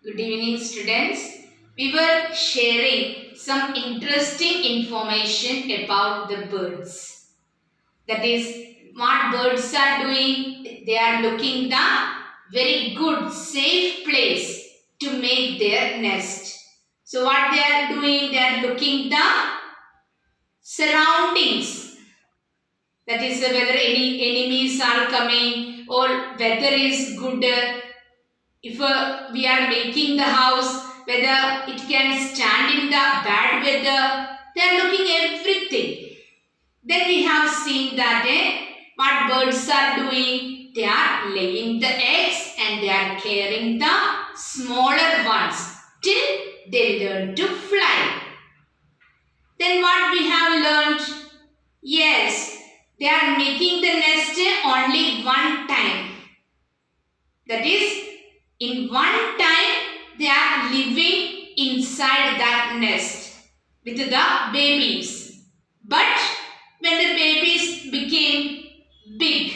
Good evening, students. We were sharing some interesting information about the birds. That is, what birds are doing. They are looking the very good, safe place to make their nest. So, what they are doing, they are looking the surroundings. That is, whether any enemies are coming or weather is good. If we are making the house, whether it can stand in the bad weather, they are looking everything. Then we have seen that what birds are doing, they are laying the eggs and they are carrying the smaller ones till they learn to fly. Then what we have learned? Yes, they are making the nest only one time. That is, in one time, they are living inside that nest with the babies. But when the babies became big,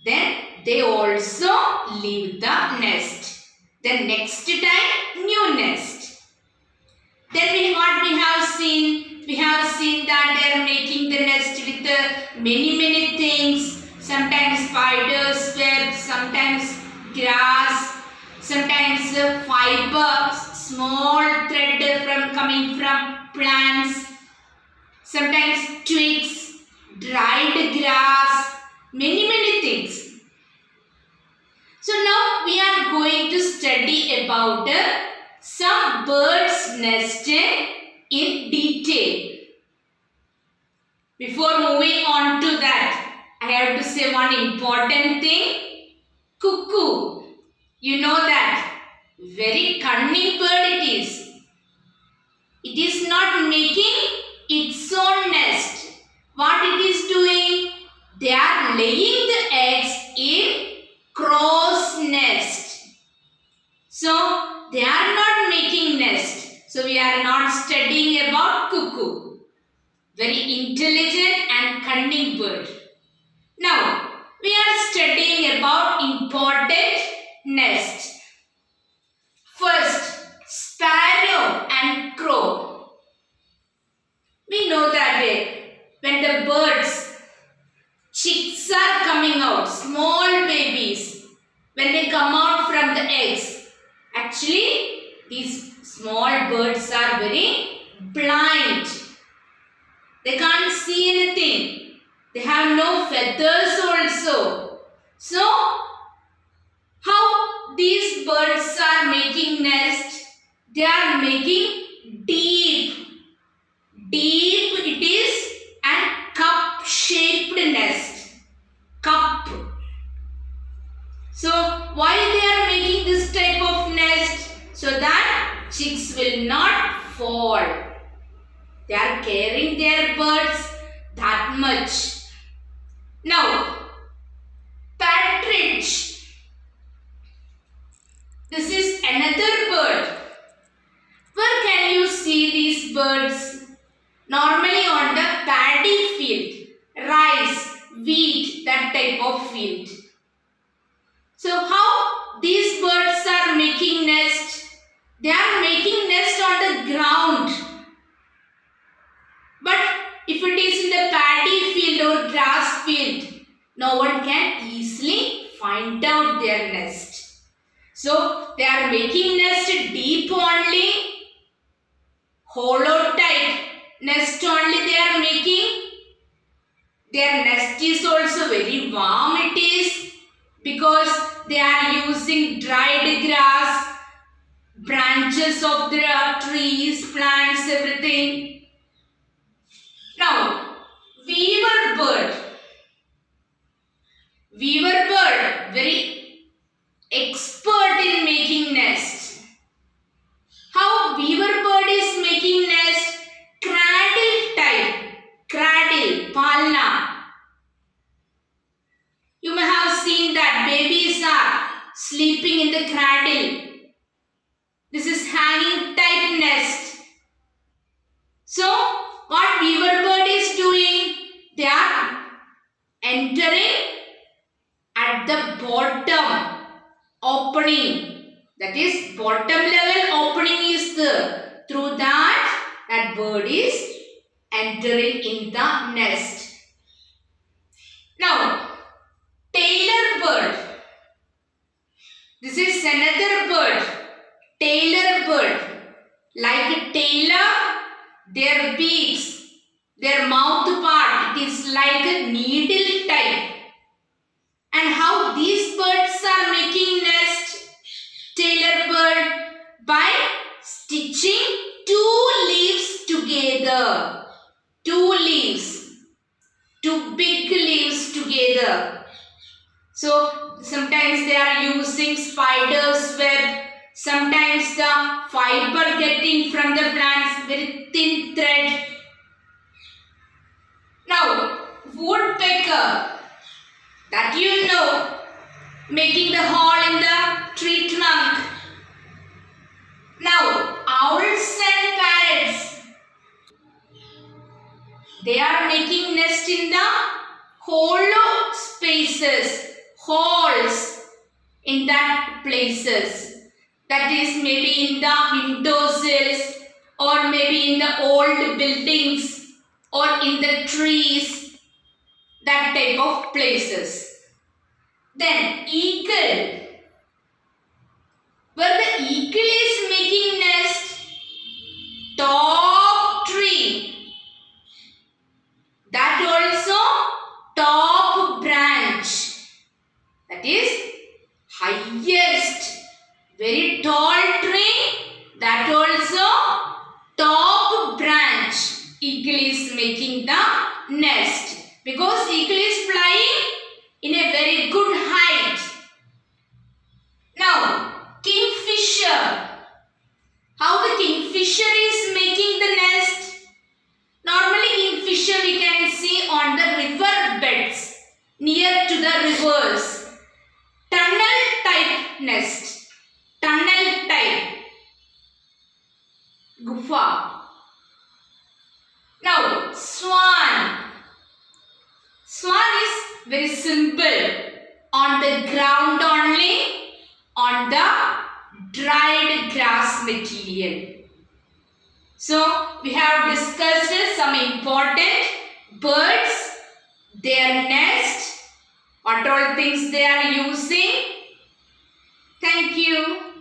then they also leave the nest. Then next time, new nest. Then what we have seen? We have seen that they are making the nest with many things. Sometimes spiders web, sometimes grass, sometimes fiber, small thread coming from plants, sometimes twigs, dried grass, many things. So now we are going to study about some birds' nest in detail. Before moving on to that, I have to say one important thing. Cuckoo. You know that. Very cunning bird it is. It is not making its own nest. What it is doing? They are laying the eggs in crow's nest. So, they are not making nest. So, we are not studying about cuckoo. Very intelligent and cunning bird. Now, we are studying about important nest. First, sparrow and crow. We know that when the birds, chicks are coming out, small babies, when they come out from the eggs, actually these small birds are very blind. They can't see anything. They have no feathers also. So, how these birds are making nest? They are making deep. Deep it is and cup shaped nest. Cup. So, why they are making this type of nest? So that chicks will not fall. They are caring their birds that much. Now, partridge. This is another bird. Where can you see these birds? Normally on the paddy field, rice, wheat, that type of field. So how these birds are making nest? They are making nest on the ground. But if it is in the paddy field or grass field, no one can easily find out their nest. So, they are making nest deep only, hollow type nest only they are making. Their nest is also very warm it is because they are using dried grass, branches of the trees, plants, everything. Now, weaver bird. Weaver bird, very expert in making nest. How weaver bird is making nest? Cradle type. Cradle, palna. You may have seen that babies are sleeping in the cradle. This is hanging type nest. So, what weaver bird is doing? They are entering at the bottom opening, that its bottom level opening is there. Through that bird is entering in the nest. Now, tailor bird. This is another bird. Tailor bird. Like a tailor, their beaks, their mouth part, it is like a needle type. And how these birds are making nest? Tailor bird by stitching two leaves together. Two leaves. Two big leaves together. So sometimes they are using spider's web. Sometimes the fiber getting from the plants, very thin thread. Now, woodpecker, that you know, making the hole in the tree trunk. Now, owls and parrots, they are making nest in the hollow spaces, holes in that places. That is maybe in the windowsills or maybe in the old buildings or in the trees, that type of places. Then eagle, where the eagle is making nest, top tree, that also top branch, that is highest, very tall tree, that also top branch. Eagle is making the nest because eagle is flying in a very good height. Now, kingfisher. How the kingfisher is making the nest? Normally kingfisher we can see on the river beds, near to the rivers. Tunnel type nest. Tunnel type. Gufa. Now, swan. Swan is very simple. On the ground only, on the dried grass material. So, we have discussed some important birds, their nest, what all things they are using. Thank you.